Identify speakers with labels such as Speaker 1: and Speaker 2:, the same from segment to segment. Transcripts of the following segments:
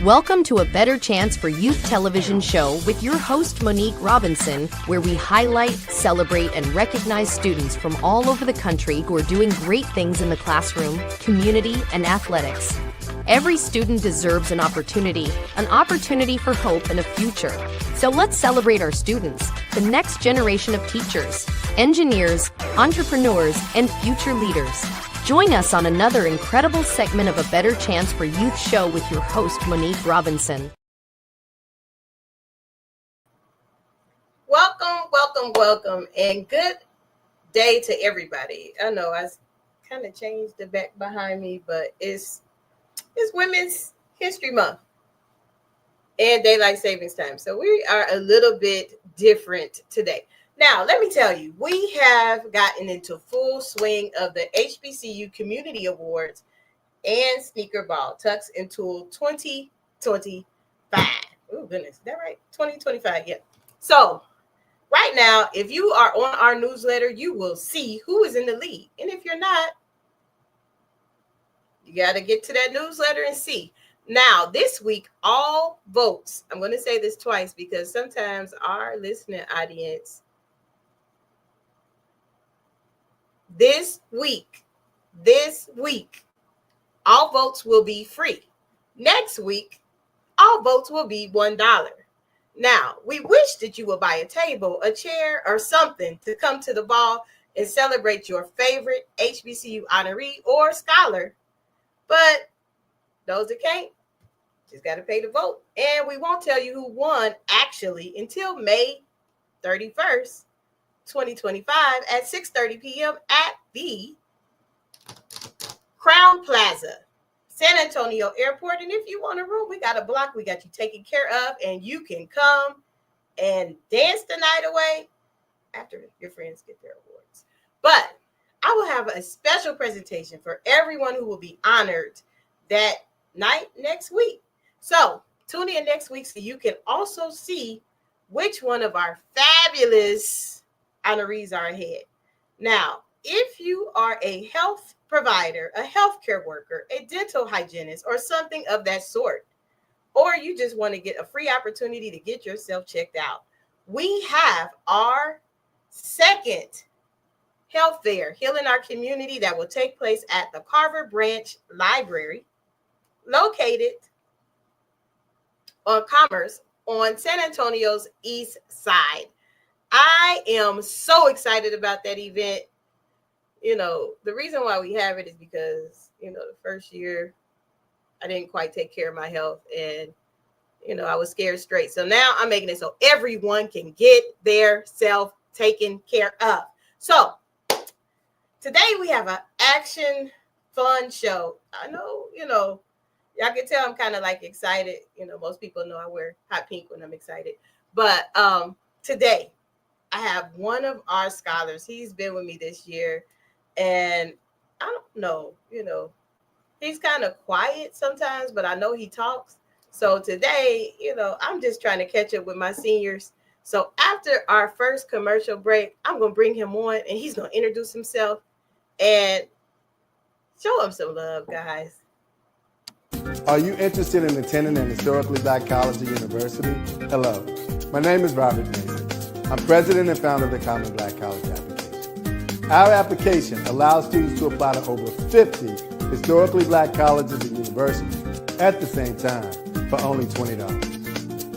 Speaker 1: Welcome to A Better Chance for Youth television show with your host, Monique Robinson, where we highlight, celebrate, and recognize students from all over the country who are doing great things in the classroom, community, and athletics. Every student deserves an opportunity for hope and a future. So let's celebrate our students, the next generation of teachers, engineers, entrepreneurs, and future leaders. Join us on another incredible segment of A Better Chance for Youth show with your host, Monique Robinson.
Speaker 2: Welcome, and good day to everybody. I know I kind of changed the back behind me, but it's Women's History Month and Daylight Savings Time. So we are a little bit different today. Now, let me tell you, we have gotten into full swing of the HBCU Community Awards and Sneaker Ball Tucks into 2025. Oh, goodness. Is that right? 2025, yeah. So right now, if you are on our newsletter, you will see who is in the lead. And if you're not, you got to get to that newsletter and see. Now, this week, all votes, I'm going to say this twice because sometimes our listening audience, this week, all votes will be free. Next week, all votes will be $1. Now, we wish that you would buy a table, a chair, or something to come to the ball and celebrate your favorite HBCU honoree or scholar. But those that can't, just got to pay to vote. And we won't tell you who won actually until May 31st, 2025 at 6:30 p.m. at the Crown Plaza, San Antonio Airport. And if you want a room, we got a block. We got you taken care of, and you can come and dance the night away after your friends get their awards. But I will have a special presentation for everyone who will be honored that night next week. So tune in next week so you can also see which one of our fabulous honorees are ahead. Now, if you are a health provider, a healthcare worker, a dental hygienist, or something of that sort, or you just want to get a free opportunity to get yourself checked out, we have our second health fair, Healing Our Community, that will take place at the Carver Branch Library, located on Commerce on San Antonio's east side. I am so excited about that event. You know, the reason why we have it is because, the first year I didn't quite take care of my health and, I was scared straight. So now I'm making it so everyone can get their self taken care of. So today we have an action fun show. I know, y'all can tell I'm kind of like excited. Most people know I wear hot pink when I'm excited. But today I have one of our scholars. He's been with me this year. And I don't know, he's kind of quiet sometimes, but I know he talks. So today, I'm just trying to catch up with my seniors. So after our first commercial break, I'm going to bring him on and he's going to introduce himself and show him some love, guys.
Speaker 3: Are you interested in attending an historically Black college or university? Hello, my name is Robert Mason. I'm president and founder of the Common Black College application. Our application allows students to apply to over 50 historically Black colleges and universities at the same time for only $20.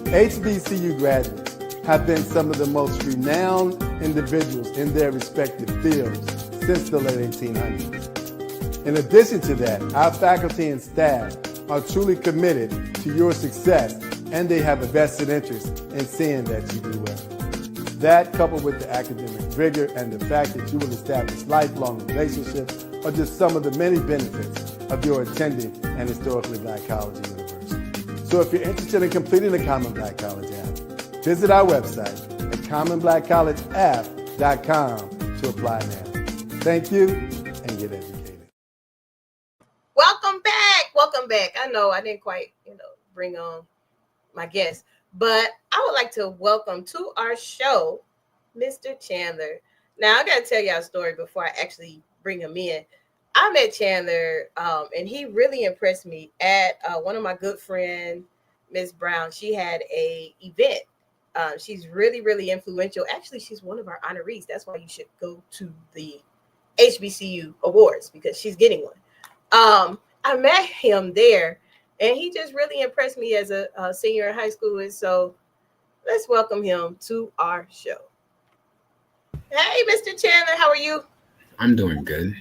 Speaker 3: HBCU graduates have been some of the most renowned individuals in their respective fields since the late 1800s. In addition to that, our faculty and staff are truly committed to your success, and they have a vested interest in seeing that you do well. That, coupled with the academic rigor and the fact that you will establish lifelong relationships, are just some of the many benefits of your attending an historically Black college or university. So if you're interested in completing the Common Black College app, visit our website at commonblackcollegeapp.com to apply now. Thank you, and get educated.
Speaker 2: Welcome back. I know I didn't quite, bring on my guest, but I would like to welcome to our show, Mr. Chandler. Now, I got to tell y'all a story before I actually bring him in. I met Chandler, and he really impressed me at one of my good friend Miss Brown, she had a event. She's really, really influential. Actually, she's one of our honorees. That's why you should go to the HBCU awards because she's getting one. I met him there, and he just really impressed me as a senior in high school. And so let's welcome him to our show. Hey, Mr. Chandler, how are you?
Speaker 4: I'm doing good.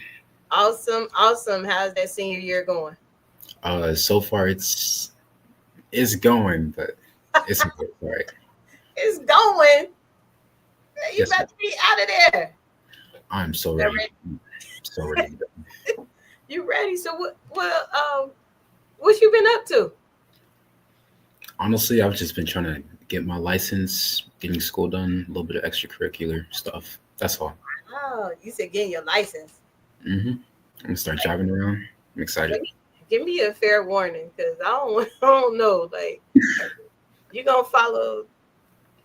Speaker 2: Awesome, awesome. How's that senior year going?
Speaker 4: So far it's going, but it's good. All right.
Speaker 2: It's going. You
Speaker 4: Yes,
Speaker 2: about to be out of there.
Speaker 4: I'm so
Speaker 2: You're
Speaker 4: ready.
Speaker 2: ready.
Speaker 4: So ready.
Speaker 2: You ready? So what you been up to?
Speaker 4: Honestly, I've just been trying to get my license, getting school done, a little bit of extracurricular stuff. That's all.
Speaker 2: Oh, you said getting your license.
Speaker 4: I'm gonna start driving around. I'm excited.
Speaker 2: Give me a fair warning, because I don't know. Like, you gonna follow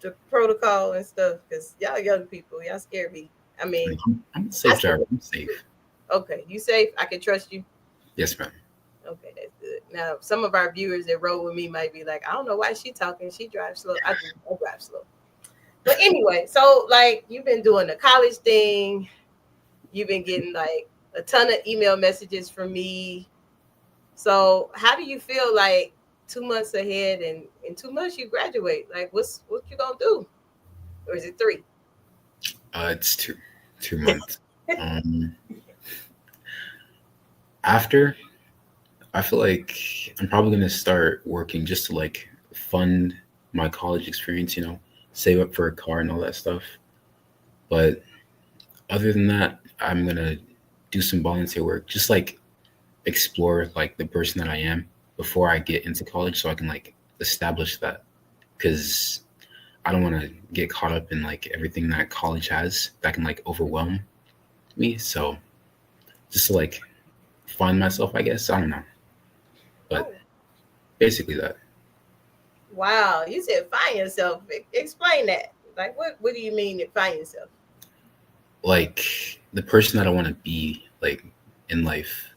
Speaker 2: the protocol and stuff? Because y'all young people, y'all scare me. I mean,
Speaker 4: I'm a safe driver. I'm safe.
Speaker 2: Okay, you safe? I can trust you.
Speaker 4: Yes, ma'am.
Speaker 2: Okay, that's good. Now, some of our viewers that roll with me might be like, I don't know why she talking. She drives slow. I drive slow. But anyway, so like you've been doing the college thing. You've been getting like a ton of email messages from me. So how do you feel like 2 months ahead and in 2 months you graduate? Like what you gonna do? Or is it 3?
Speaker 4: It's 2 months. After, I feel like I'm probably gonna start working just to like fund my college experience, save up for a car and all that stuff. But other than that, I'm gonna do some volunteer work, just like explore like the person that I am before I get into college, so I can like establish that, because I don't want to get caught up in like everything that college has that can like overwhelm me. So just to like find myself, I guess. I don't know, but basically that.
Speaker 2: Wow, you said find yourself. Explain that. Like what do you mean to find yourself?
Speaker 4: Like the person that I want to be like in life.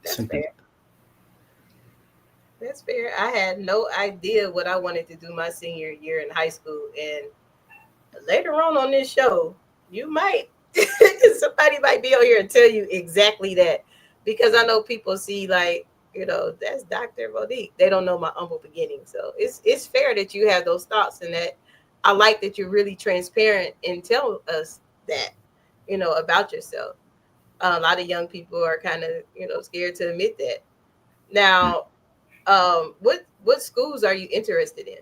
Speaker 2: That's
Speaker 4: Something.
Speaker 2: fair. That's fair. I had no idea what I wanted to do my senior year in high school. And later on this show, you might, somebody might be on here and tell you exactly that. Because I know people see like, that's Dr. Monique. They don't know my humble beginning. So it's fair that you have those thoughts, and that I like that you're really transparent and tell us that, about yourself. A lot of young people are kind of, scared to admit that. Now, what schools are you interested in?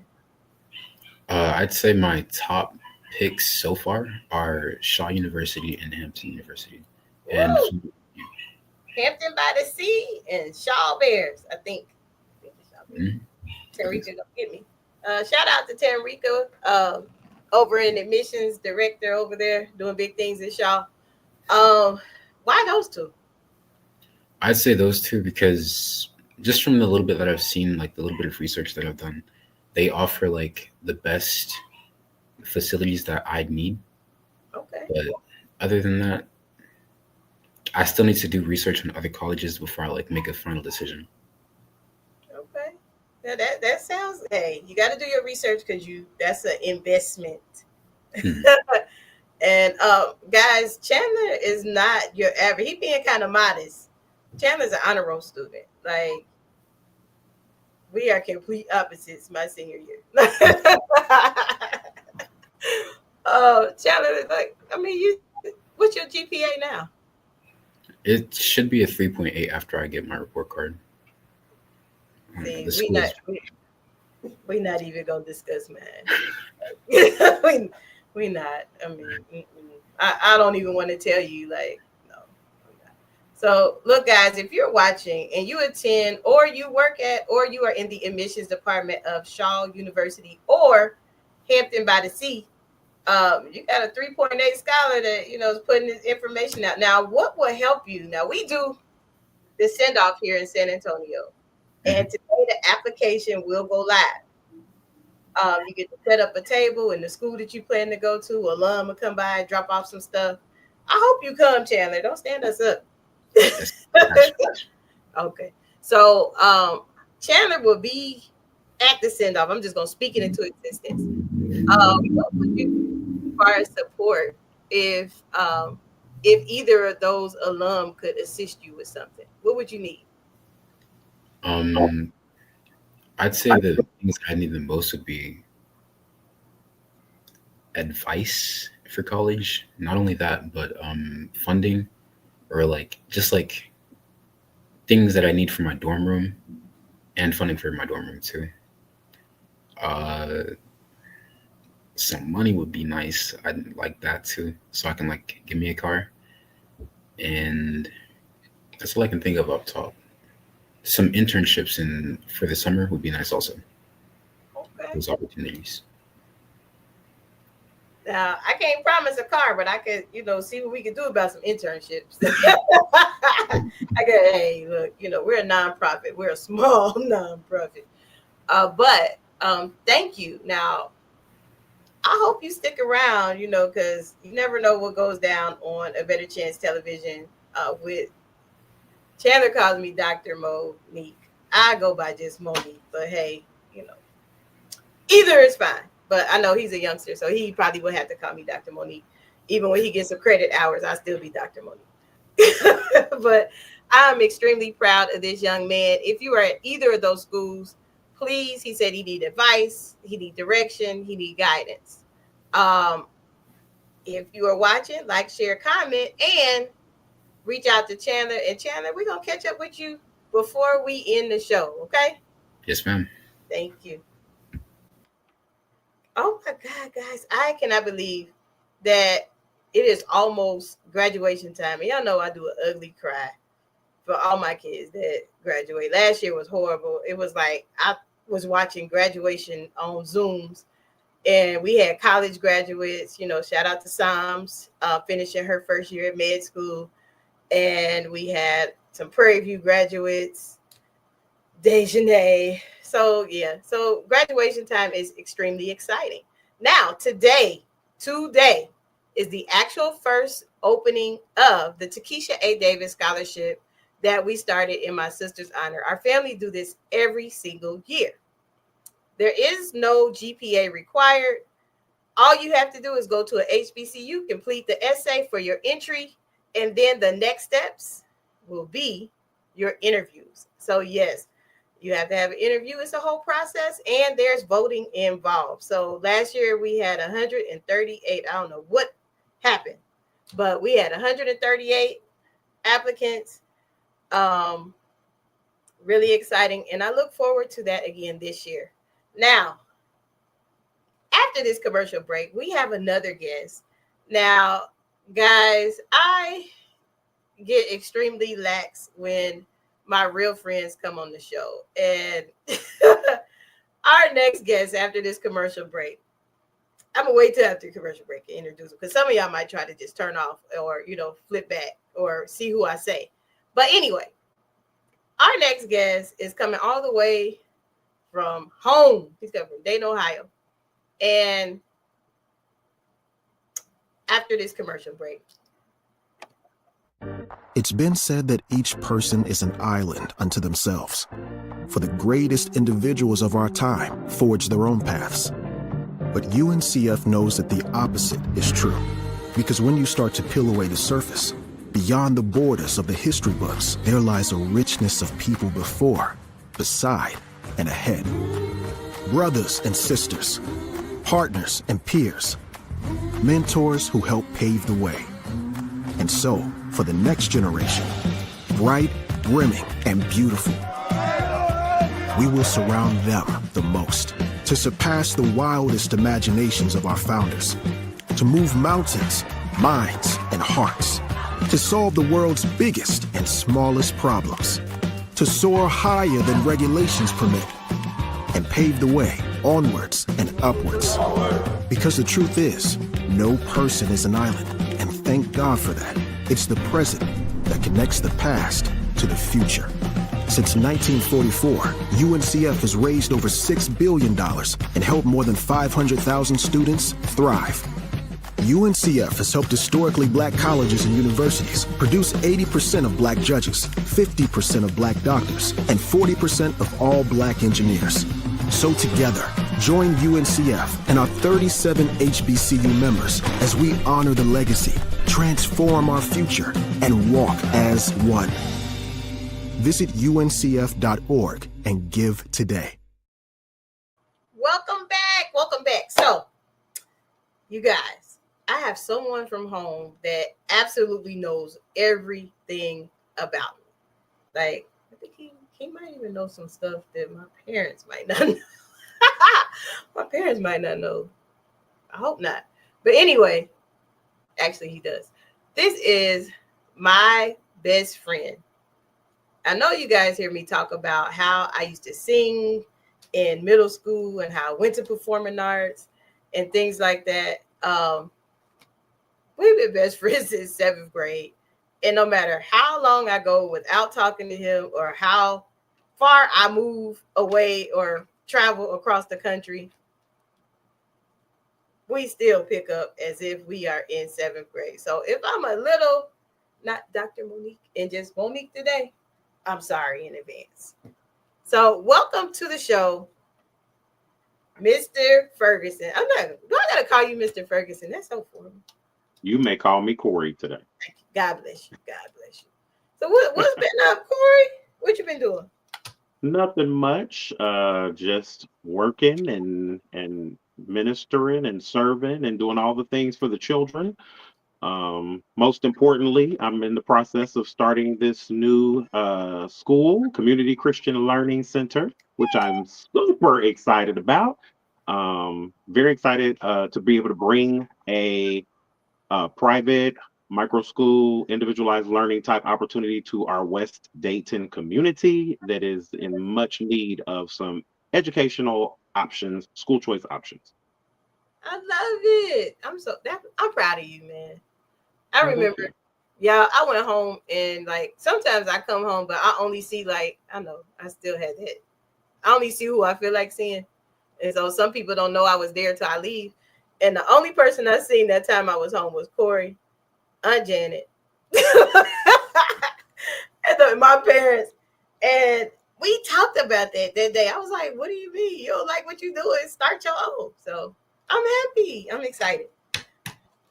Speaker 4: I'd say my top picks so far are Shaw University and Hampton University. And
Speaker 2: Hampton by the Sea and Shaw Bears, I think.
Speaker 4: Mhm.
Speaker 2: Tarika gonna get me. Shout out to Tarika, over in admissions director over there doing big things at Shaw. Why those two?
Speaker 4: I'd say those two because just from the little bit that I've seen, like the little bit of research that I've done, they offer like the best facilities that I'd need.
Speaker 2: Okay.
Speaker 4: But other than that, I still need to do research on other colleges before I like make a final decision.
Speaker 2: Okay. Now that sounds, hey, you got to do your research because that's an investment. And guys, Chandler is not your average. He being kind of modest. Chandler's an honor roll student. Like, we are complete opposites my senior year. Chandler, like, I mean, what's your GPA now?
Speaker 4: It should be a 3.8 after I get my report card.
Speaker 2: See, we're not even gonna discuss mine. we not. I mean, I don't even want to tell you. Like, no. So, look, guys, if you're watching and you attend, or you work at, or you are in the admissions department of Shaw University or Hampton by the Sea, you got a 3.8 scholar that is putting this information out. Now, what will help you? Now, we do the send off here in San Antonio, and today the application will go live. You get to set up a table in the school that you plan to go to. Alum will come by and drop off some stuff. I hope you come, Chandler. Don't stand us up. Okay. So Chandler will be at the send-off. I'm just going to speak it into existence. What would you require support if either of those alum could assist you with something? What would you need?
Speaker 4: I'd say the things I need the most would be advice for college. Not only that, but funding, or just things that I need for my dorm room, and funding for my dorm room too. Some money would be nice. I'd like that too, so I can give me a car. And that's all I can think of up top. Some internships for the summer would be nice also.
Speaker 2: Okay.
Speaker 4: Those opportunities.
Speaker 2: Now, I can't promise a car, but I could, see what we can do about some internships. Hey, look, we're a nonprofit. We're a small nonprofit. But thank you. Now, I hope you stick around, because you never know what goes down on A Better Chance Television with Chandler calls me Dr. Monique. I go by just Monique, but hey, either is fine. But I know he's a youngster, so he probably will have to call me Dr. Monique. Even when he gets some credit hours, I'll still be Dr. Monique. But I'm extremely proud of this young man. If you are at either of those schools, please, he said he need advice, he need direction, he need guidance. If you are watching, like, share, comment, and reach out to Chandler. And Chandler, we're going to catch up with you before we end the show, okay?
Speaker 4: Yes, ma'am.
Speaker 2: Thank you. Oh my God, guys, I cannot believe that it is almost graduation time. And y'all know I do an ugly cry for all my kids that graduate. Last year was horrible. It was like I was watching graduation on Zooms, and we had college graduates, shout out to Psalms, finishing her first year at med school. And we had some Prairie View graduates, Dayton. So graduation time is extremely exciting. Now, today is the actual first opening of the Takesha A. Davis Scholarship that we started in my sister's honor. Our family do this every single year. There is no GPA required. All you have to do is go to a HBCU, complete the essay for your entry, and then the next steps will be your interviews. So yes, you have to have an interview. It's a whole process, and there's voting involved. So last year we had 138. I don't know what happened, but we had 138 applicants. Really exciting, and I look forward to that again this year. Now, after this commercial break, we have another guest. Now, guys, I get extremely lax when my real friends come on the show. And our next guest after this commercial break, I'm going to wait till after the commercial break to introduce him, because some of y'all might try to just turn off or, flip back or see who I say. But anyway, our next guest is coming all the way from home. He's coming from Dayton, Ohio. And after this commercial break.
Speaker 5: It's been said that each person is an island unto themselves. For the greatest individuals of our time forged their own paths. But UNCF knows that the opposite is true. Because when you start to peel away the surface, beyond the borders of the history books, there lies a richness of people before, beside, and ahead. Brothers and sisters, partners and peers, mentors who help pave the way. And so, for the next generation, bright, brimming, and beautiful, we will surround them the most to surpass the wildest imaginations of our founders, to move mountains, minds, and hearts, to solve the world's biggest and smallest problems, to soar higher than regulations permit, and pave the way onwards and upwards. Because the truth is, no person is an island, and thank God for that. It's the present that connects the past to the future. Since 1944, UNCF has raised over $6 billion and helped more than 500,000 students thrive. UNCF has helped historically black colleges and universities produce 80% of black judges, 50% of black doctors, and 40% of all black engineers. So together, join UNCF and our 37 HBCU members as we honor the legacy, transform our future, and walk as one. Visit uncf.org and give today.
Speaker 2: Welcome back. Welcome back. So, you guys, I have someone from home that absolutely knows everything about me. Like, I think he might even know some stuff that my parents might not know. My parents might not know. I hope not. But anyway, actually he does. This is my best friend. I know you guys hear me talk about how I used to sing in middle school and how I went to performing arts and things like that. We've been best friends since 7th grade. And no matter how long I go without talking to him or how far I move away or travel across the country, we still pick up as if we are in 7th grade. So if I'm a little, not Dr. Monique and just Monique today, I'm sorry in advance. So welcome to the show, Mr. Ferguson. Do I gotta call you Mr. Ferguson? That's so formal.
Speaker 6: You may call me Cory today.
Speaker 2: Thank you. God bless you. God bless you. So what's been up, Cory? What you been doing?
Speaker 6: Nothing much. Just working and ministering and serving and doing all the things for the children. Most importantly, I'm in the process of starting this new school, Community Christian Learning Center, which I'm super excited about. Very excited to be able to bring a private micro school, individualized learning type opportunity to our West Dayton community that is in much need of some educational options, school choice options.
Speaker 2: I love it. I'm proud of you, man. I remember, I went home and like sometimes I come home, but I only see I still had that. I only see who I feel like seeing. And so some people don't know I was there till I leave. And the only person I seen that time I was home was Cory, Aunt Janet, and my parents. And we talked about that day. I was like, what do you mean? You don't like what you doing? Start your own. So I'm happy. I'm excited.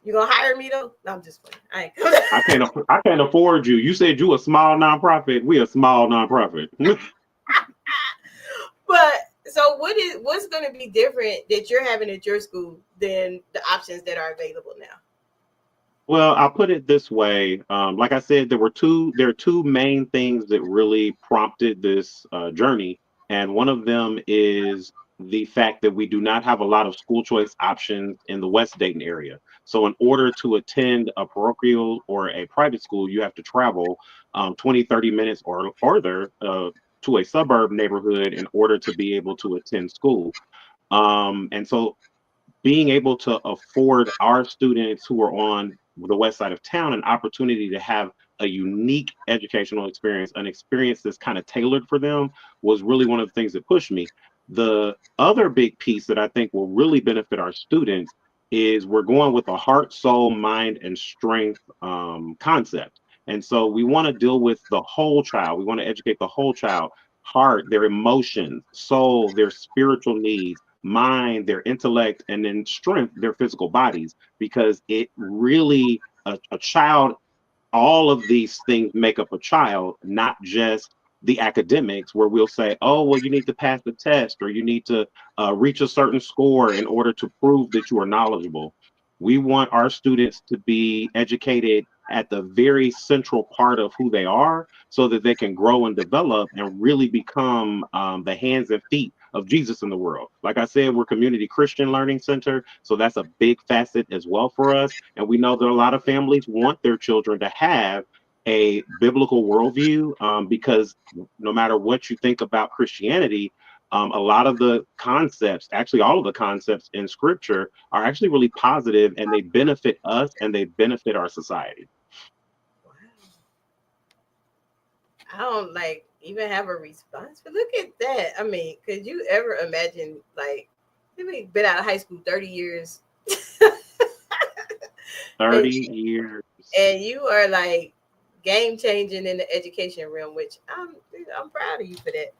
Speaker 2: You gonna hire me though? No, I'm just playing.
Speaker 6: I can't afford you. You said you a small nonprofit. We a small nonprofit.
Speaker 2: But so what's going to be different that you're having at your school than the options that are available now?
Speaker 6: Well, I'll put it this way. Like I said, there are two main things that really prompted this journey. And one of them is the fact that we do not have a lot of school choice options in the West Dayton area. So in order to attend a parochial or a private school, you have to travel 20, 30 minutes or further to a suburb neighborhood in order to be able to attend school. And so being able to afford our students who are on the west side of town an opportunity to have a unique educational experience, an experience that's kind of tailored for them, was really one of the things that pushed me. The other big piece that I think will really benefit our students is we're going with a heart, soul, mind, and strength concept. And so we want to deal with the whole child. We want to educate the whole child: heart, their emotions, soul, their spiritual needs, mind, their intellect, and then strength, their physical bodies, because it really, a child, all of these things make up a child, not just the academics, where we'll say, oh, well, you need to pass the test or you need to reach a certain score in order to prove that you are knowledgeable. We want our students to be educated at the very central part of who they are so that they can grow and develop and really become the hands and feet of Jesus in the world. Like I said, we're Community Christian Learning Center, so that's a big facet as well for us. And we know that a lot of families want their children to have a biblical worldview because no matter what you think about Christianity, a lot of the concepts, actually all of the concepts in scripture, are actually really positive, and they benefit us and they benefit our society.
Speaker 2: Wow. I don't even have a response, but look at that. I mean, could you ever imagine, we've been out of high school 30 years
Speaker 6: years.
Speaker 2: And you are like game changing in the education realm, which I'm proud of you for that.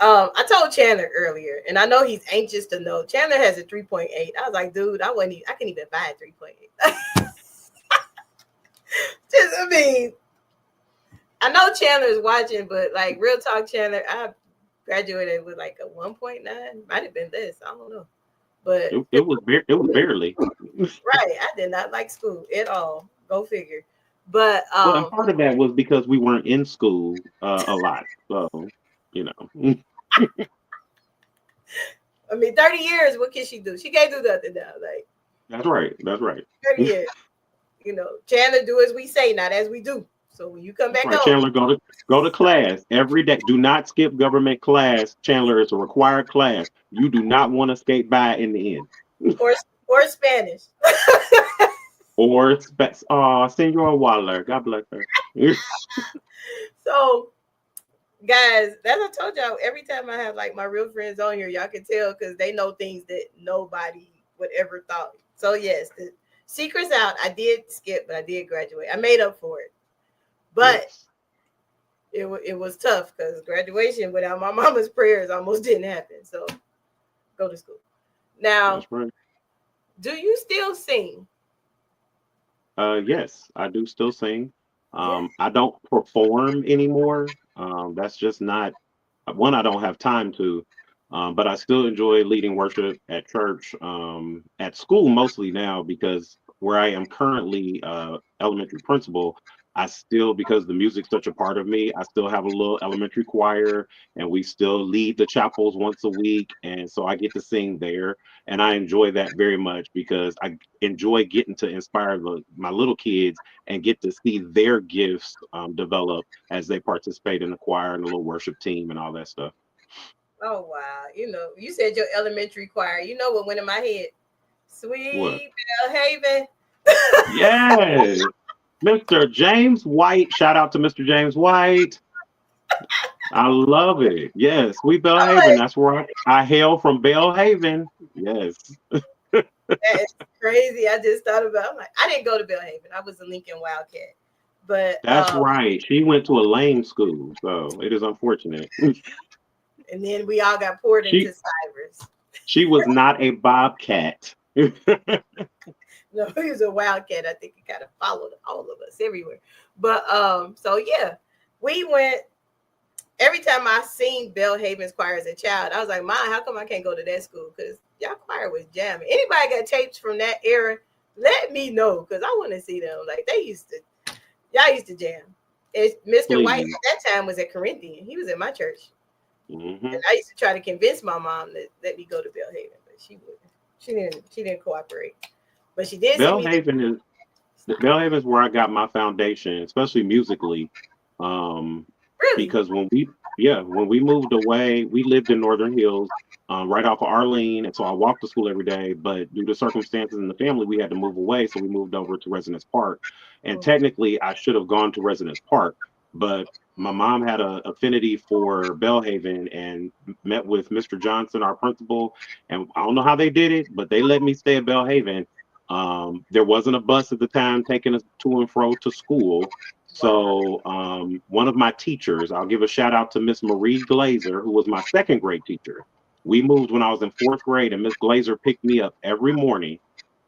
Speaker 2: I told Chandler earlier, and I know he's anxious to know. Chandler has a 3.8. I was like, dude, I couldn't even buy a 3.8. I mean, I know Chandler's watching, but like real talk, Chandler, I graduated with like a 1.9. Might have been less. I don't know. But
Speaker 6: it was barely.
Speaker 2: Right. I did not like school at all. Go figure. But
Speaker 6: Well, and part of that was because we weren't in school a lot. So, you know.
Speaker 2: I mean, 30 years, what can she do? She can't do nothing now. Like
Speaker 6: That's right.
Speaker 2: 30 years. You know, Chandler, do as we say, not as we do. So when you come back
Speaker 6: Right,
Speaker 2: home,
Speaker 6: Chandler, go to class every day. Do not skip government class. Chandler, it's a required class. You do not want to skate by in the end.
Speaker 2: or Spanish.
Speaker 6: Or Senora Waller. God bless her.
Speaker 2: So, guys, as I told y'all, every time I have like my real friends on here, y'all can tell because they know things that nobody would ever thought. So yes, the secret's out. I did skip, but I did graduate. I made up for it. But it was tough because graduation without my mama's prayers almost didn't happen. So go to school. Now,
Speaker 6: That's right.
Speaker 2: Do you still sing?
Speaker 6: Yes, I do still sing. I don't perform anymore. That's just not one. I don't have time to. But I still enjoy leading worship at church, at school mostly now because where I am currently elementary principal, I still, because the music's such a part of me, I still have a little elementary choir and we still lead the chapels once a week. And so I get to sing there. And I enjoy that very much because I enjoy getting to inspire my little kids and get to see their gifts develop as they participate in the choir and the little worship team and all that stuff.
Speaker 2: Oh wow! You know, you said your elementary choir. You know what went in my head? Sweet Bellhaven.
Speaker 6: Yes, Mr. James White. Shout out to Mr. James White. I love it. Yes, Sweet Bellhaven. That's where I hail from Bellhaven. Yes.
Speaker 2: That is crazy. I just thought about. I'm like, I didn't go to Bellhaven. I was a Lincoln Wildcat. But
Speaker 6: That's right. She went to a lame school, so it is unfortunate.
Speaker 2: And then we all got poured into Cybers.
Speaker 6: She was not a bobcat.
Speaker 2: No, he was a wildcat. I think he kind of followed all of us everywhere. But so yeah, we went. Every time I seen Bellhaven's choir as a child, I was like, "Mom, how come I can't go to that school? Because y'all choir was jamming." Anybody got tapes from that era? Let me know because I want to see them. Like y'all used to jam. Mr. White at that time was at Corinthian. He was in my church.
Speaker 6: Mm-hmm.
Speaker 2: And I used to try to convince my mom that let me go to Bellhaven, but she wouldn't. She didn't cooperate. But she did.
Speaker 6: Bellhaven is where I got my foundation, especially musically.
Speaker 2: Really?
Speaker 6: Because when we moved away, we lived in Northern Hills, right off of Arlene, and so I walked to school every day. But due to circumstances in the family, we had to move away, so we moved over to Residence Park. And technically, I should have gone to Residence Park, but my mom had an affinity for Bellhaven and met with Mr. Johnson, our principal, and I don't know how they did it, but they let me stay at Bellhaven. There wasn't a bus at the time taking us to and fro to school. So one of my teachers, I'll give a shout out to Miss Marie Glazer, who was my second grade teacher. We moved when I was in fourth grade, and Miss Glazer picked me up every morning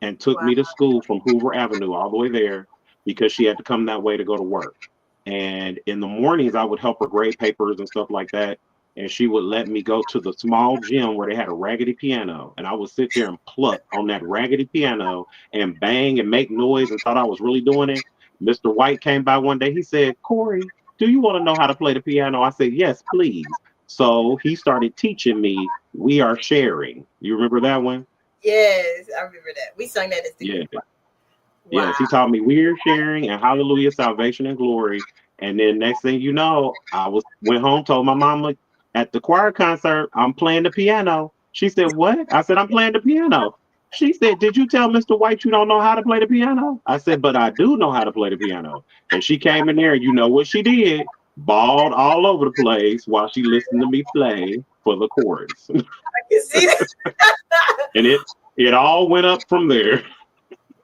Speaker 6: and took me to school from Hoover Avenue all the way there because she had to come that way to go to work. And in the mornings, I would help her grade papers and stuff like that. And she would let me go to the small gym where they had a raggedy piano. And I would sit there and pluck on that raggedy piano and bang and make noise and thought I was really doing it. Mr. White came by one day. He said, "Cory, do you want to know how to play the piano?" I said, "Yes, please." So he started teaching me We Are Sharing. You remember that one?
Speaker 2: Yes, I remember that. We sang that as the
Speaker 6: yeah.
Speaker 2: Wow.
Speaker 6: Yes, he taught me We Are Sharing and Hallelujah, Salvation and Glory. And then next thing you know, went home, told my mama at the choir concert, I'm playing the piano. She said, "What?" I said, "I'm playing the piano." She said, "Did you tell Mr. White you don't know how to play the piano?" I said, "But I do know how to play the piano." And she came in there, and you know what she did? Bawled all over the place while she listened to me play for the chorus.
Speaker 2: I can see that.
Speaker 6: And it all went up from there.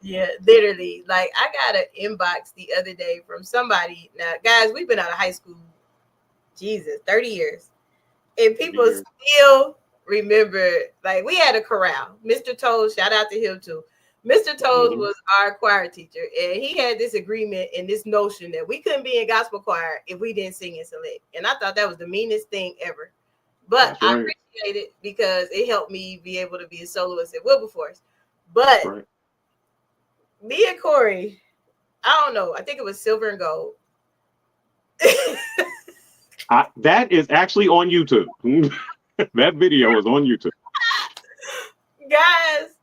Speaker 2: Yeah, literally. Like, I got an inbox the other day from somebody. Now, guys, we've been out of high school, Jesus, 30 years. And people still remember, like, we had a chorale. Mr. Toes, shout out to him too. Mr. Toes was our choir teacher, and he had this agreement and this notion that we couldn't be in gospel choir if we didn't sing and select. And I thought that was the meanest thing ever. But I appreciate it because it helped me be able to be a soloist at Wilberforce. But me and Cory, I don't know. I think it was Silver and Gold.
Speaker 6: That is actually on YouTube. That video is on YouTube.
Speaker 2: Guys,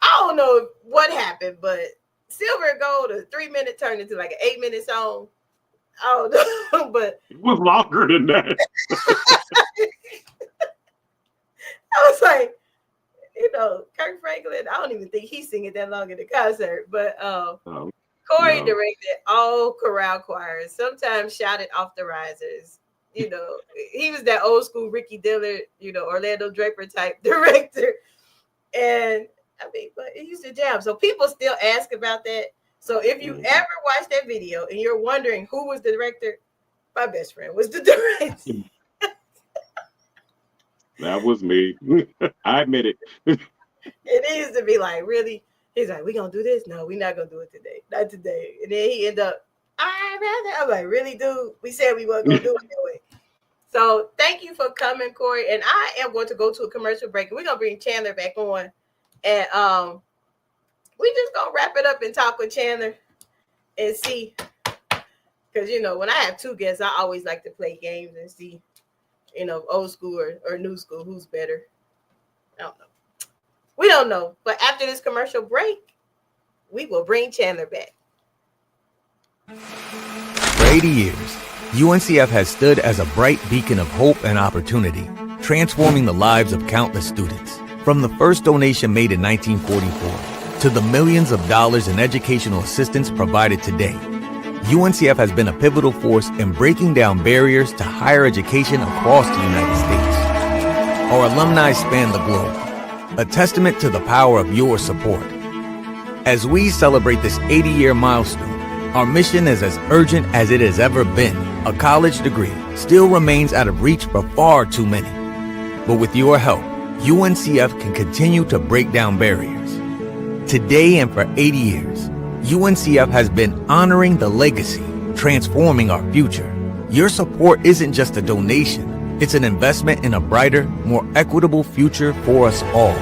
Speaker 2: I don't know what happened, but Silver and Gold, a 3-minute turned into like an 8-minute song. I don't know, but
Speaker 6: it was longer than that.
Speaker 2: I was like, Kirk Franklin, I don't even think he's singing that long in the concert, but Cory directed all chorale choirs, sometimes shouted off the risers. He was that old school Ricky Dillard, Orlando Draper type director. And I mean, but it used to jam. So people still ask about that. So if you ever watch that video and you're wondering who was the director, my best friend was the director.
Speaker 6: That was me. I admit it.
Speaker 2: It used to be like, really? He's like, we gonna do this? No, we're not gonna do it today. Not today. And then he ended up, I'm like, really, dude? We said we weren't gonna do it anyway. So thank you for coming, Cory. And I am going to go to a commercial break. And we're gonna bring Chandler back on. And we just gonna wrap it up and talk with Chandler and see. Because when I have two guests, I always like to play games and see, old school or new school, who's better. I don't know. We don't know. But after this commercial break, we will bring Chandler back.
Speaker 7: For 80 years, UNCF has stood as a bright beacon of hope and opportunity, transforming the lives of countless students. From the first donation made in 1944 to the millions of dollars in educational assistance provided today, UNCF has been a pivotal force in breaking down barriers to higher education across the United States. Our alumni span the globe, a testament to the power of your support. As we celebrate this 80-year milestone, our mission is as urgent as it has ever been. A college degree still remains out of reach for far too many. But with your help, UNCF can continue to break down barriers. Today and for 80 years, UNCF has been honoring the legacy, transforming our future. Your support isn't just a donation, it's an investment in a brighter, more equitable future for us all.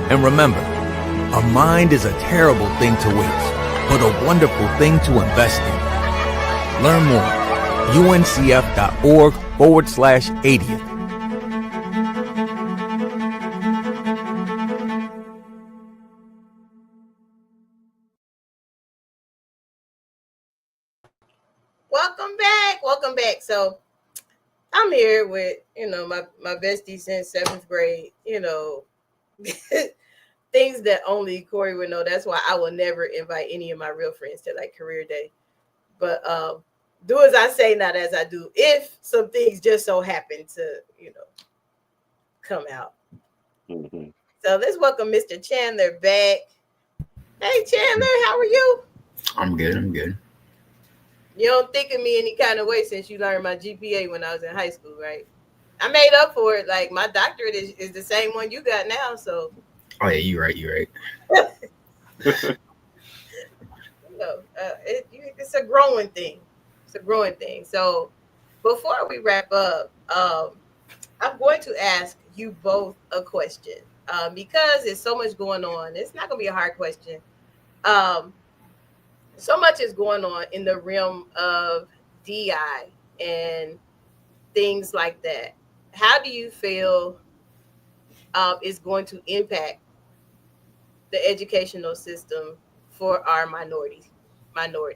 Speaker 7: And remember, a mind is a terrible thing to waste, but a wonderful thing to invest in. Learn more, uncf.org/80th.
Speaker 2: Welcome back. So I'm here with, my bestie since 7th grade, things that only Cory would know. That's why I will never invite any of my real friends to like career day. But do as I say, not as I do. If some things just so happen to, come out. Mm-hmm. So let's welcome Mr. Chandler back. Hey, Chandler, how are you?
Speaker 4: I'm good.
Speaker 2: You don't think of me any kind of way since you learned my GPA when I was in high school, right? I made up for it. Like, my doctorate is the same one you got now, so.
Speaker 4: Oh, yeah, you're right.
Speaker 2: It's a growing thing. So before we wrap up, I'm going to ask you both a question because there's so much going on. It's not going to be a hard question. So much is going on in the realm of DI and things like that. How do you feel is going to impact the educational system for our minority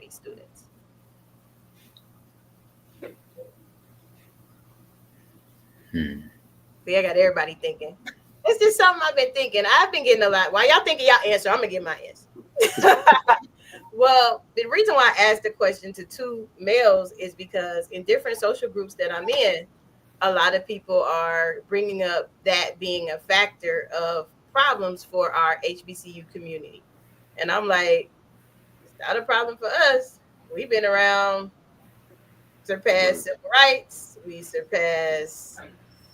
Speaker 2: students? See, I got everybody thinking. It's just something I've been thinking. I've been getting a lot. While y'all thinking y'all answer, I'm going to get my answer. Well, the reason why I asked the question to two males is because in different social groups that I'm in, a lot of people are bringing up that being a factor of problems for our HBCU community. And I'm like, it's not a problem for us. We've been around, surpassed civil rights. We surpassed,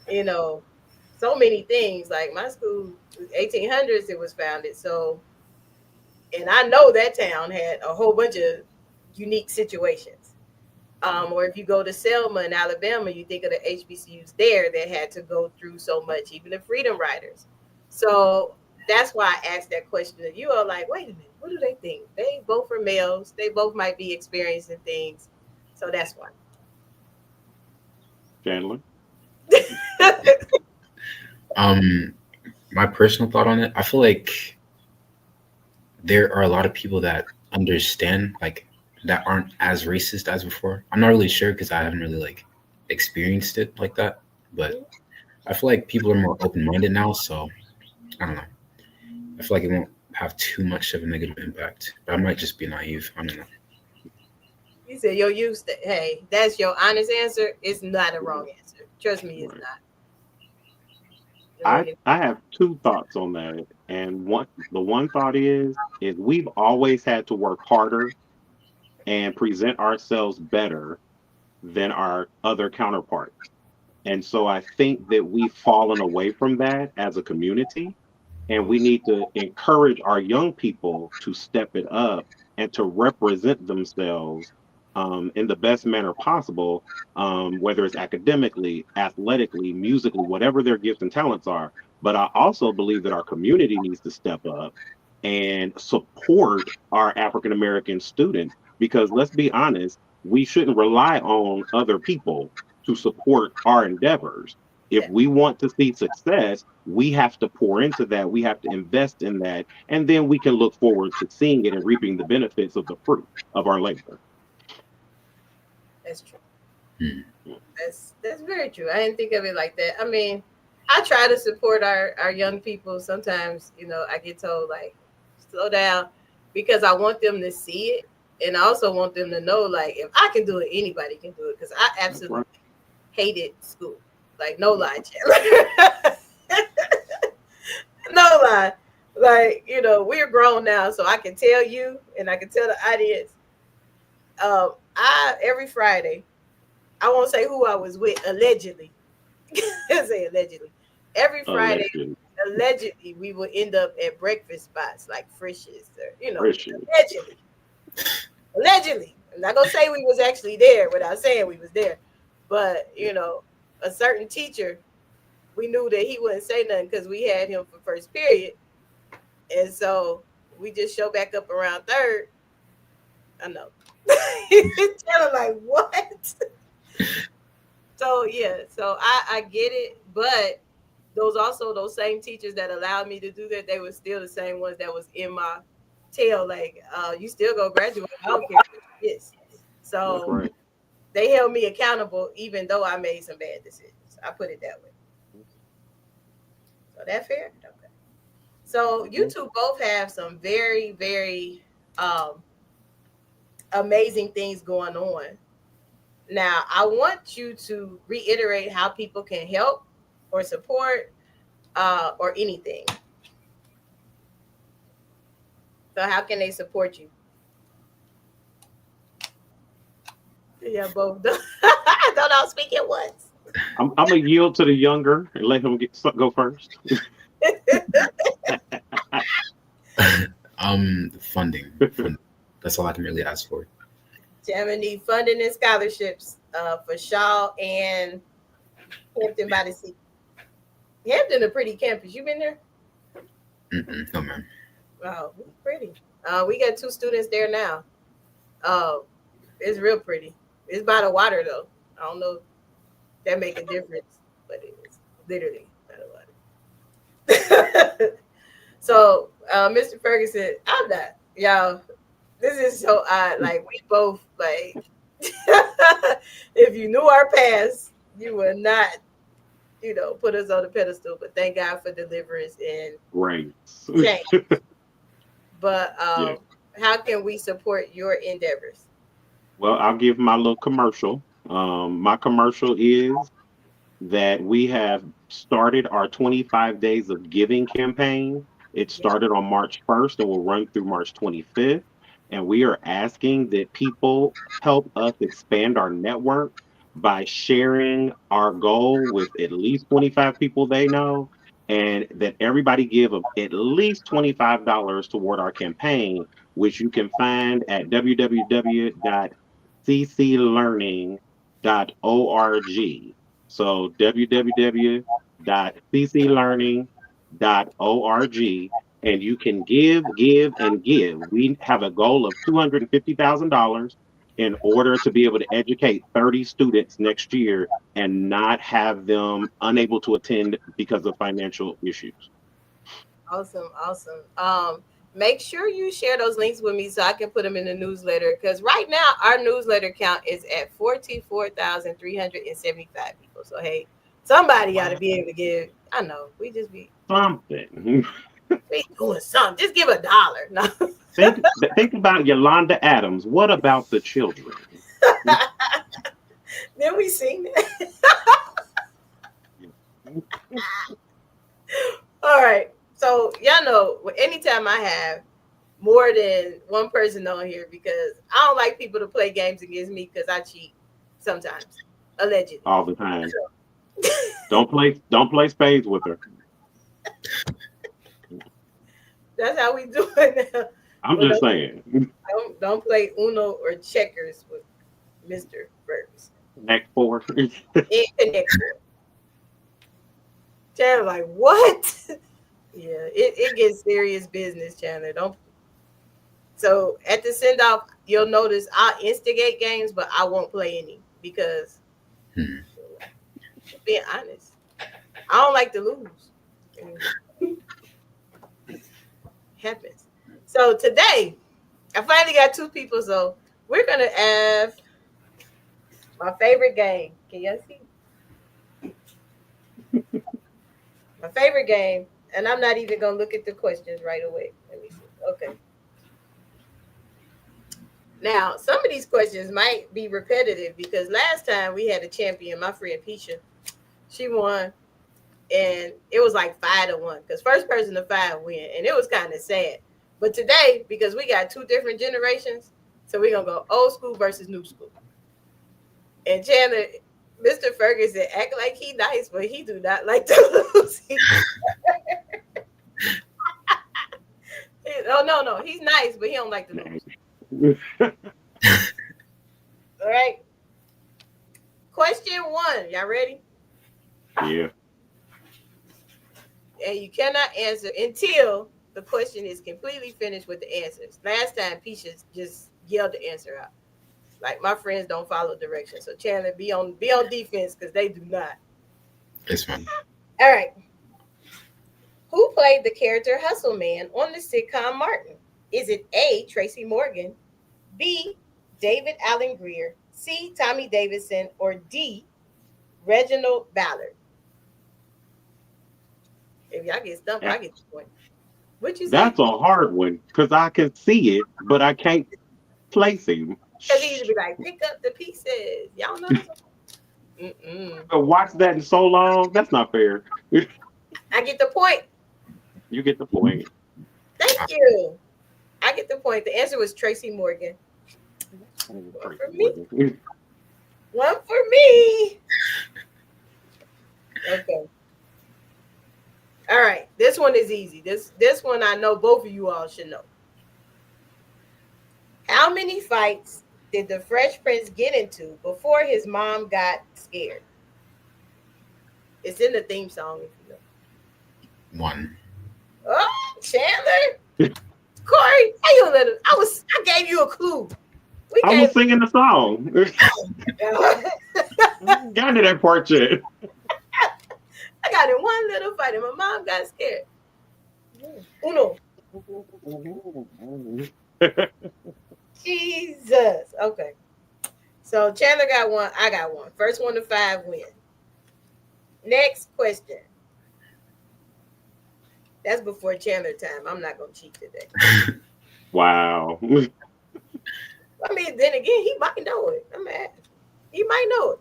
Speaker 2: you know, so many things. Like my school, 1800s, it was founded. So, and I know that town had a whole bunch of unique situations. Or if you go to Selma in Alabama, you think of the HBCUs there that had to go through so much, even the Freedom Riders. So that's why I asked that question of you. Are like, wait a minute, what do they think? They both are males. They both might be experiencing things. So that's why.
Speaker 6: Chandler?
Speaker 4: My personal thought on it, I feel like there are a lot of people that understand, like, that aren't as racist as before. I'm not really sure because I haven't really like experienced it like that, but I feel like people are more open-minded now. So I don't know. I feel like it won't have too much of a negative impact, but I might just be naive. I don't know.
Speaker 2: You said your use that, hey, that's your honest answer. It's not a wrong answer. Trust me, it's not.
Speaker 6: I have two thoughts on that. And the one thought is we've always had to work harder and present ourselves better than our other counterparts. And so I think that we've fallen away from that as a community. And we need to encourage our young people to step it up and to represent themselves in the best manner possible, whether it's academically, athletically, musically, whatever their gifts and talents are. But I also believe that our community needs to step up and support our African American students, because let's be honest, we shouldn't rely on other people to support our endeavors. If we want to see success, we have to pour into that. We have to invest in that. And then we can look forward to seeing it and reaping the benefits of the fruit of our labor.
Speaker 2: That's true. That's very true. I didn't think of it like that. I mean, I try to support our young people. Sometimes, I get told like, slow down, because I want them to see it. And I also want them to know, like, if I can do it, anybody can do it. Because I absolutely hated school. Like, no lie, Chandler. No lie. Like, we're grown now, so I can tell you and I can tell the audience, every Friday, I won't say who I was with, allegedly. I say allegedly. Every Friday, allegedly, we would end up at breakfast spots like Frisch's, or, allegedly. Allegedly. I'm not going to say we was actually there without saying we was there. But, a certain teacher, we knew that he wouldn't say nothing because we had him for first period. And so we just show back up around third. I know. It's kind of like, what? So, yeah. So I get it. But those same teachers that allowed me to do that, they were still the same ones that was in my tail. Like, you still go graduate. I don't care. Yes. So they held me accountable, even though I made some bad decisions. I put it that way. So that fair? Okay. So you two both have some very, very amazing things going on. Now, I want you to reiterate how people can help or support or anything. So how can they support you? Yeah, both. Don't all speak at once.
Speaker 6: I'm going to yield to the younger and let him go first.
Speaker 4: Funding. That's all I can really ask for.
Speaker 2: Chairman need funding and scholarships for Shaw and Hampton by the Sea. Hampton, a pretty campus. You been there?
Speaker 4: No, ma'am.
Speaker 2: Oh, pretty. We got 2 students there now. It's real pretty. It's by the water, though. I don't know if that make a difference, but it is literally by the water. So, Mr. Ferguson, I'm not, y'all. This is so odd. Like, we both, like, if you knew our past, you would not, put us on the pedestal. But thank God for deliverance and change. But how can we support your endeavors?
Speaker 6: Well, I'll give my little commercial. My commercial is that we have started our 25 Days of Giving campaign. It started on March 1st and will run through March 25th. And we are asking that people help us expand our network by sharing our goal with at least 25 people they know, and that everybody give at least $25 toward our campaign, which you can find at www.cclearning.org. So www.cclearning.org, and you can give, and give. We have a goal of $250,000 in order to be able to educate 30 students next year and not have them unable to attend because of financial issues.
Speaker 2: Awesome. Make sure you share those links with me so I can put them in the newsletter, because right now our newsletter count is at 44,375 people. So hey, somebody ought to be able to give. I know we just be
Speaker 6: something.
Speaker 2: We doing something. Just give $1. No.
Speaker 6: Think about Yolanda Adams. What about the children?
Speaker 2: Then we sing that. All right. So y'all know, anytime I have more than one person on here, because I don't like people to play games against me because I cheat sometimes, allegedly.
Speaker 6: All the time. Don't play spades with her.
Speaker 2: That's how we do it now.
Speaker 6: I'm just saying.
Speaker 2: Don't play Uno or checkers with Mr. Ferguson.
Speaker 6: Next 4.
Speaker 2: Next 4. Chandler, like, what? Yeah, it gets serious business, Chandler. So at the send off, you'll notice I instigate games, but I won't play any because, being honest, I don't like to lose. Happens. So today, I finally got 2 people. So we're gonna have my favorite game. Can y'all see? My favorite game, and I'm not even gonna look at the questions right away. Let me see. Okay. Now, some of these questions might be repetitive because last time we had a champion, my friend Pisha. She won, and it was like 5-1 because first person to 5 win, and it was kind of sad. But today, because we got 2 different generations, so we're gonna go old school versus new school. And Chandler, Mr. Ferguson act like he nice, but he do not like to lose. No, he's nice, but he don't like to lose. All right. Question 1. Y'all ready?
Speaker 6: Yeah.
Speaker 2: And you cannot answer until the question is completely finished with the answers. Last time, Pisha just yelled the answer out. Like, my friends don't follow directions. So Chandler, be on defense because they do not.
Speaker 4: It's fine.
Speaker 2: All right. Who played the character Hustle Man on the sitcom Martin? Is it A, Tracy Morgan, B, David Allen Greer, C, Tommy Davidson, or D, Reginald Ballard? If y'all get stumped, I get the point. What you say?
Speaker 6: That's a hard one because I can see it, but I can't place him.
Speaker 2: Because he used to be like, pick up the pieces. Y'all know.
Speaker 6: I watched that in so long. That's not fair.
Speaker 2: I get the point.
Speaker 6: You get the point.
Speaker 2: Thank you. I get the point. The answer was Tracy Morgan. One for me. One for me. Okay. All right. This one is easy. This one I know both of you all should know. How many fights did the Fresh Prince get into before his mom got scared? It's in the theme song, if you know.
Speaker 4: 1.
Speaker 2: Oh, Chandler. Cory, how you let him? I gave you a clue.
Speaker 6: I was singing the song. Got to that part yet.
Speaker 2: I got in one little fight and my mom got scared. Uno. Jesus. Okay. So Chandler got 1. I got 1. First 1 to 5 win. Next question. That's before Chandler time. I'm not going to cheat today.
Speaker 6: Wow.
Speaker 2: I mean, then again, he might know it. I'm mad. He might know it.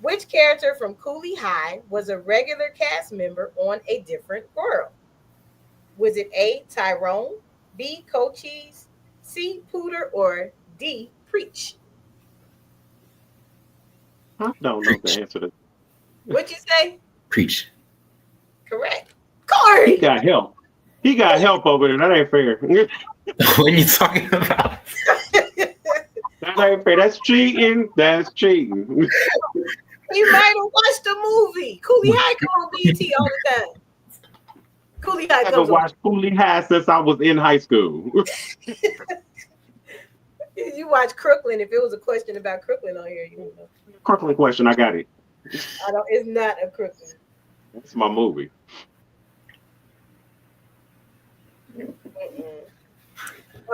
Speaker 2: Which character from Cooley High was a regular cast member on A Different World? Was it A, Tyrone, B, Cochise, C, Pooter, or D, Preach?
Speaker 6: I don't know the answer to.
Speaker 2: What'd you say?
Speaker 4: Preach.
Speaker 2: Correct.
Speaker 6: He
Speaker 2: Cory!
Speaker 6: got help. He got help over there. That ain't fair.
Speaker 4: What are you talking about?
Speaker 6: That ain't fair. That's cheating. That's cheating.
Speaker 2: He might have watched the movie. Cooley High come on BT all the time. Cooley High
Speaker 6: I
Speaker 2: comes
Speaker 6: haven't
Speaker 2: on.
Speaker 6: watched Cooley High since I was in high school.
Speaker 2: You watch Crooklyn. If it was a question about Crooklyn on here, you would know.
Speaker 6: Crooklyn question. I got it.
Speaker 2: It's not a Crooklyn.
Speaker 6: That's my movie.
Speaker 2: Mm-mm.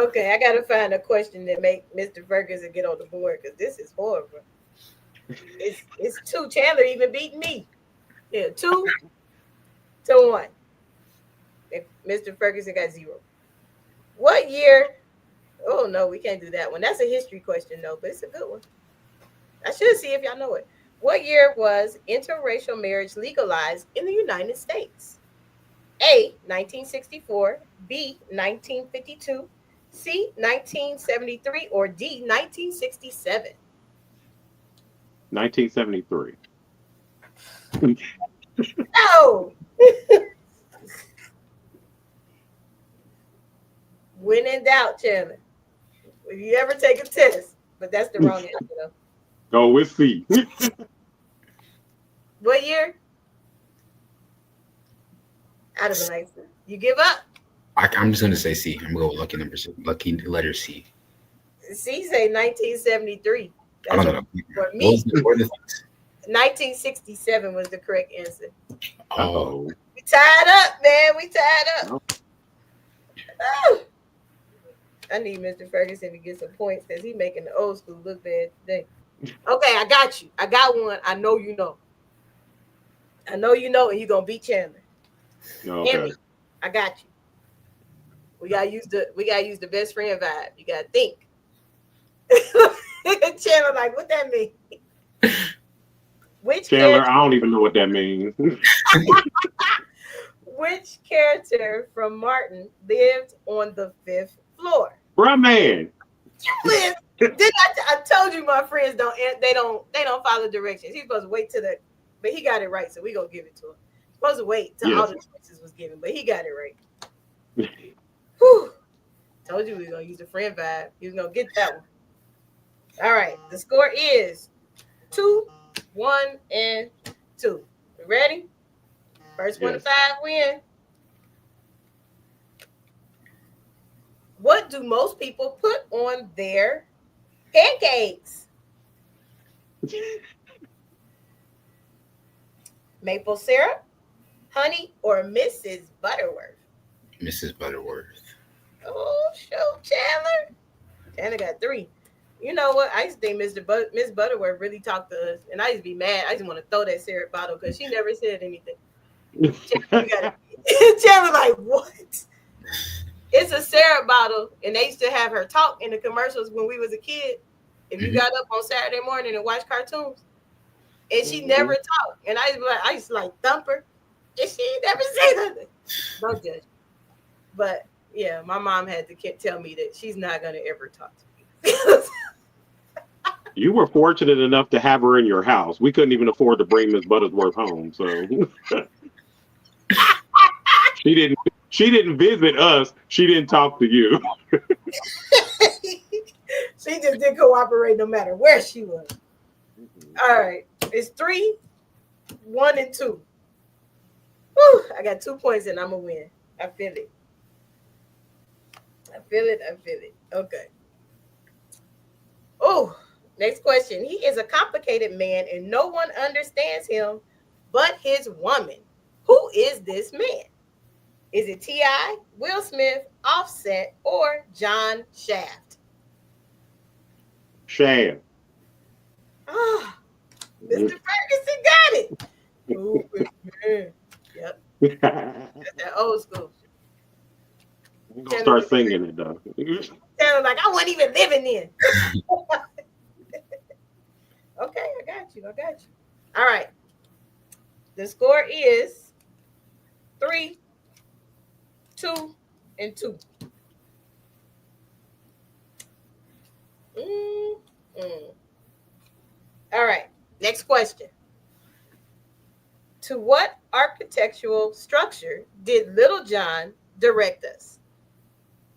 Speaker 2: Okay, I gotta find a question that make Mr. Ferguson get on the board because this is horrible. It's 2. Chandler even beat me. Yeah, 2-1. If Mr. Ferguson got 0. What year? Oh no, we can't do that one. That's a history question though, but it's a good one. I should see if y'all know it. What year was interracial marriage legalized in the United States? A, 1964, B, 1952, C, 1973, or D, 1967?
Speaker 6: 1973.
Speaker 2: No! When in doubt, Chandler. If you ever take a test, but that's the wrong answer though.
Speaker 6: Go with C.
Speaker 2: What year? Out of an answer. You give up?
Speaker 4: I'm just gonna say C. I'm gonna go with lucky letter C.
Speaker 2: C say 1973.
Speaker 4: I don't know.
Speaker 2: For me.
Speaker 4: What was the
Speaker 2: 1967 was the correct answer.
Speaker 6: Oh.
Speaker 2: We tied up, man. We tied up. Oh. I need Mr. Ferguson to get some points because he's making the old school look bad today. Okay, I got you. I got one. I know you know. I know you know, and you're gonna beat Chandler.
Speaker 6: Okay.
Speaker 2: Henry, I got you. We gotta use the best friend vibe. You gotta think. Chandler, like, what that mean?
Speaker 6: Chandler, I don't even know what that means.
Speaker 2: Which character from Martin lived on the 5th floor?
Speaker 6: Bruh, man.
Speaker 2: You live. I told you my friends don't follow directions. He's supposed to wait but he got it right, so we gonna give it to him. Supposed to wait till all the choices was given, but he got it right. Whew. Told you we were gonna use the friend vibe. He was gonna get that one. All right, the score is 2, 1, and 2. You ready? First one to 5 win. What do most people put on their pancakes? Maple syrup, honey, or Mrs. Butterworth?
Speaker 4: Mrs. Butterworth.
Speaker 2: Oh, show Chandler. Chandler got 3. You know what? I used to think Miss Butterworth really talked to us, and I used to be mad. I just want to throw that syrup bottle because she never said anything. Chandler like, what? It's a syrup bottle, and they used to have her talk in the commercials when we was a kid. If you got up on Saturday morning and watched cartoons, and she never talked, and I used to like thump her, and she never say nothing. Don't judge. But yeah, my mom had to tell me that she's not gonna ever talk to me.
Speaker 6: You were fortunate enough to have her in your house. We couldn't even afford to bring Miss Butterworth home, so She didn't visit us. She didn't talk to you.
Speaker 2: She just didn't cooperate no matter where she was. All right. It's 3, 1, and 2. Whew, I got 2 points and I'm going to win. I feel it. I feel it. Okay. Oh, next question. He is a complicated man and no one understands him but his woman. Who is this man? Is it T.I., Will Smith, Offset, or John Shaft?
Speaker 6: Shaft.
Speaker 2: Oh, Mr. Ferguson got it. Ooh, yep. That's that old school.
Speaker 6: I'm going to start singing it, though.
Speaker 2: Sounded like I wasn't even living then. Okay, I got you. All right. The score is 3-2. 2 and 2. All right, next question. To what architectural structure did Little John direct us?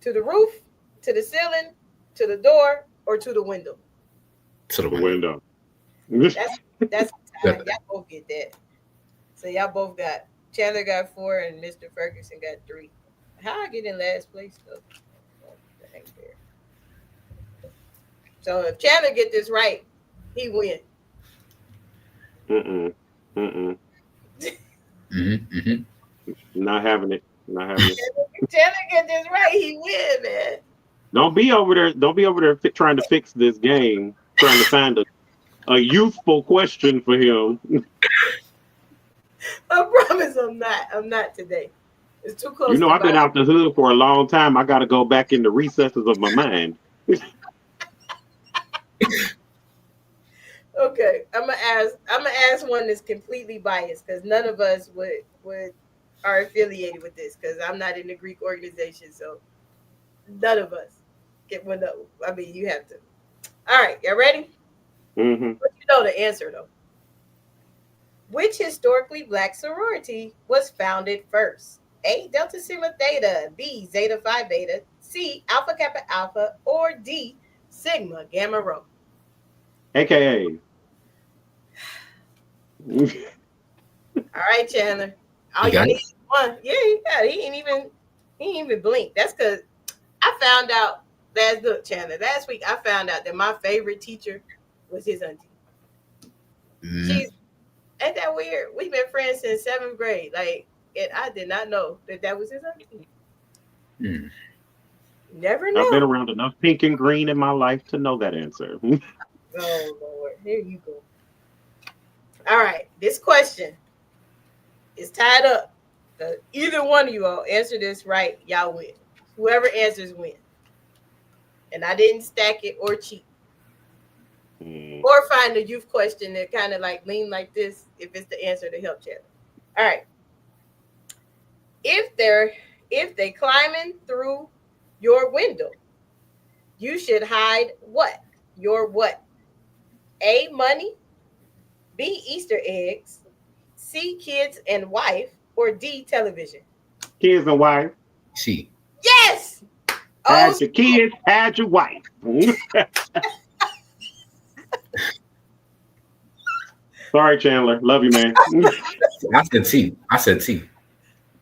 Speaker 2: To the roof, to the ceiling, to the door, or to the window?
Speaker 4: To the
Speaker 6: Window.
Speaker 2: That's time. Y'all both get that. So y'all both got, Chandler got 4 and Mr. Ferguson got 3. How I get in last place though? That ain't fair. So if Chandler get this right, he win.
Speaker 6: Not having it. Not having it.
Speaker 2: If Chandler get this right, he win, man.
Speaker 6: Don't be over there trying to fix this game, trying to find a youthful question for him.
Speaker 2: I promise I'm not today. It's too close.
Speaker 6: You know, I've been out the hood for a long time. I got to go back in the recesses of my mind.
Speaker 2: Okay, I'm gonna ask one that's completely biased because none of us are affiliated with this because I'm not in the Greek organization, so none of us get one. I mean, you have to. All right, y'all ready?
Speaker 6: Mm-hmm.
Speaker 2: But you know the answer though. Which historically black sorority was founded first? A. Delta Sigma Theta, B. Zeta Phi Beta, C. Alpha Kappa Alpha, or D. Sigma Gamma Rho?
Speaker 6: AKA.
Speaker 2: All right, Chandler. Oh, you need one. Yeah, he got it. He ain't even blink. That's because I found out Chandler. Last week I found out that my favorite teacher was his auntie. She's ain't that weird? We've been friends since 7th grade. Like, and I did not know that was his auntie. Never know.
Speaker 6: I've been around enough pink and green in my life to know that answer.
Speaker 2: Oh Lord, here you go. All right, this question is tied up. Either one of you all answer this right, y'all win. Whoever answers win. And I didn't stack it or cheat. Or find a youth question that kind of like lean like this if it's the answer to help Chandler. All right. If they climbing through your window, you should hide what? Your what? A, money, B, Easter eggs, C, kids and wife, or D, television?
Speaker 6: Kids and wife.
Speaker 4: C.
Speaker 2: Yes!
Speaker 6: Had your kids, had your wife. Sorry, Chandler. Love you, man.
Speaker 4: I said C.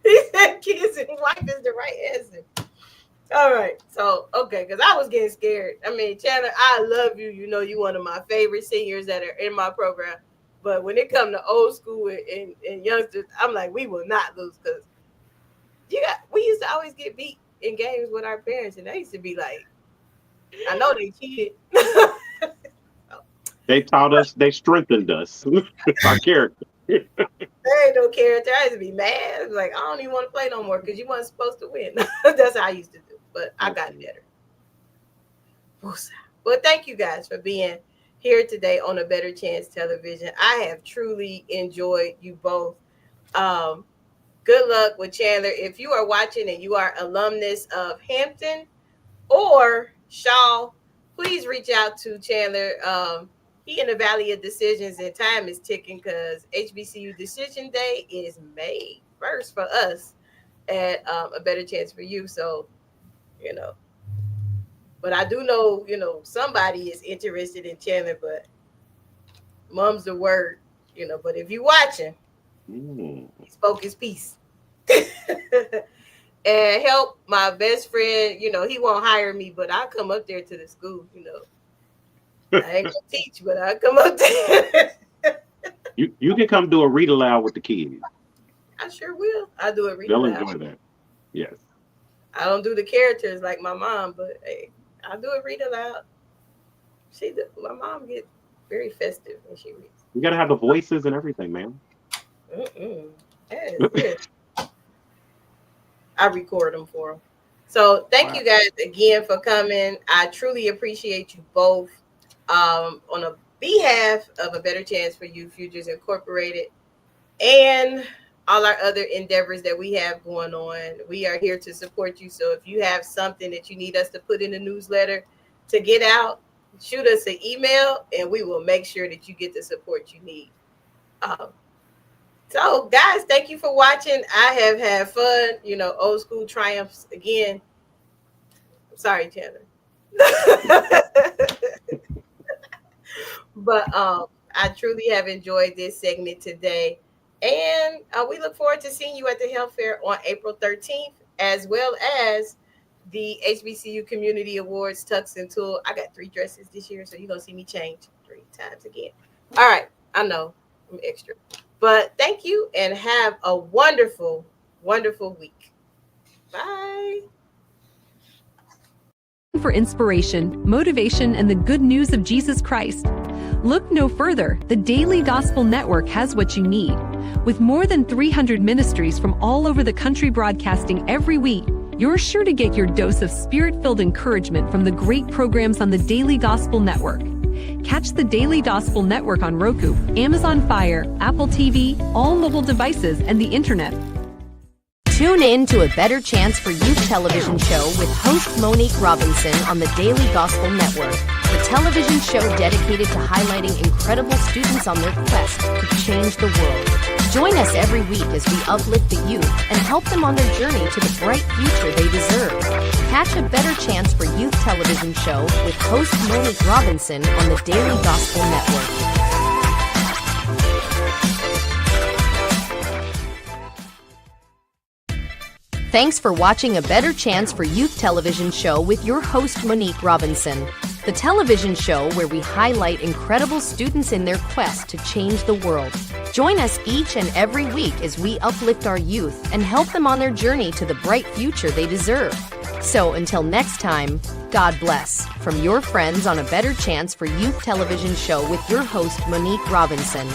Speaker 2: He said kids and wife is the right answer. All right. So, okay, because I was getting scared. I mean, Chandler, I love you. You know, you're one of my favorite seniors that are in my program. But when it comes to old school and youngsters, I'm like, we will not lose because we used to always get beat in games with our parents. And they used to be like, I know they cheated.
Speaker 6: They taught us, they strengthened us. Our character.
Speaker 2: There ain't no character. I used to be mad. Like, I don't even want to play no more because you weren't supposed to win. That's how I used to do. But I got better. Well, thank you guys for being here today on A Better Chance Television. I have truly enjoyed you both. Good luck with Chandler. If you are watching and you are alumnus of Hampton or Shaw, please reach out to Chandler. He in the Valley of Decisions, and time is ticking because HBCU Decision Day is May 1st for us at A Better Chance for You. So, you know, but I do know, you know, somebody is interested in Chandler, but mum's the word, you know. But if you watching, he spoke his piece. And help my best friend, you know, he won't hire me, but I'll come up there to the school, you know. I ain't gonna teach, but I'll come up there.
Speaker 6: You can come do a read aloud with the kids.
Speaker 2: I sure will. I'll do a read
Speaker 6: They'll
Speaker 2: aloud.
Speaker 6: enjoy that. Yes.
Speaker 2: I don't do the characters like my mom, but hey, I'll do a read aloud. My mom gets very festive when she reads.
Speaker 6: You gotta have the voices and everything, man.
Speaker 2: I record them for them. So thank you guys again for coming. I truly appreciate you both. On a behalf of A Better Chance for You Futures Incorporated and all our other endeavors that we have going on. We are here to support you. So if you have something that you need us to put in the newsletter to get out, shoot us an email and we will make sure that you get the support you need. So guys, thank you for watching. I have had fun, old school triumphs again. I'm sorry, Chandler. But I truly have enjoyed this segment today. And we look forward to seeing you at the Health Fair on April 13th, as well as the HBCU Community Awards Tux and Tool. I got 3 dresses this year, so you're going to see me change 3 times again. All right. I know I'm extra. But thank you and have a wonderful, wonderful week. Bye.
Speaker 8: For inspiration, motivation, and the good news of Jesus Christ, look no further. The Daily Gospel Network has what you need. With more than 300 ministries from all over the country broadcasting every week, you're sure to get your dose of spirit-filled encouragement from the great programs on the Daily Gospel Network. Catch the Daily Gospel Network on Roku, Amazon Fire, Apple TV, all mobile devices, and the internet.
Speaker 1: Tune in to A Better Chance for Youth television show with host Monique Robinson on the Daily Gospel Network, the television show dedicated to highlighting incredible students on their quest to change the world. Join us every week as we uplift the youth and help them on their journey to the bright future they deserve. Catch A Better Chance for Youth television show with host Monique Robinson on the Daily Gospel Network. Thanks for watching A Better Chance for Youth television show with your host Monique Robinson, the television show where we highlight incredible students in their quest to change the world. Join us each and every week as we uplift our youth and help them on their journey to the bright future they deserve. So until next time, God bless. From your friends on A Better Chance for Youth television show with your host Monique Robinson.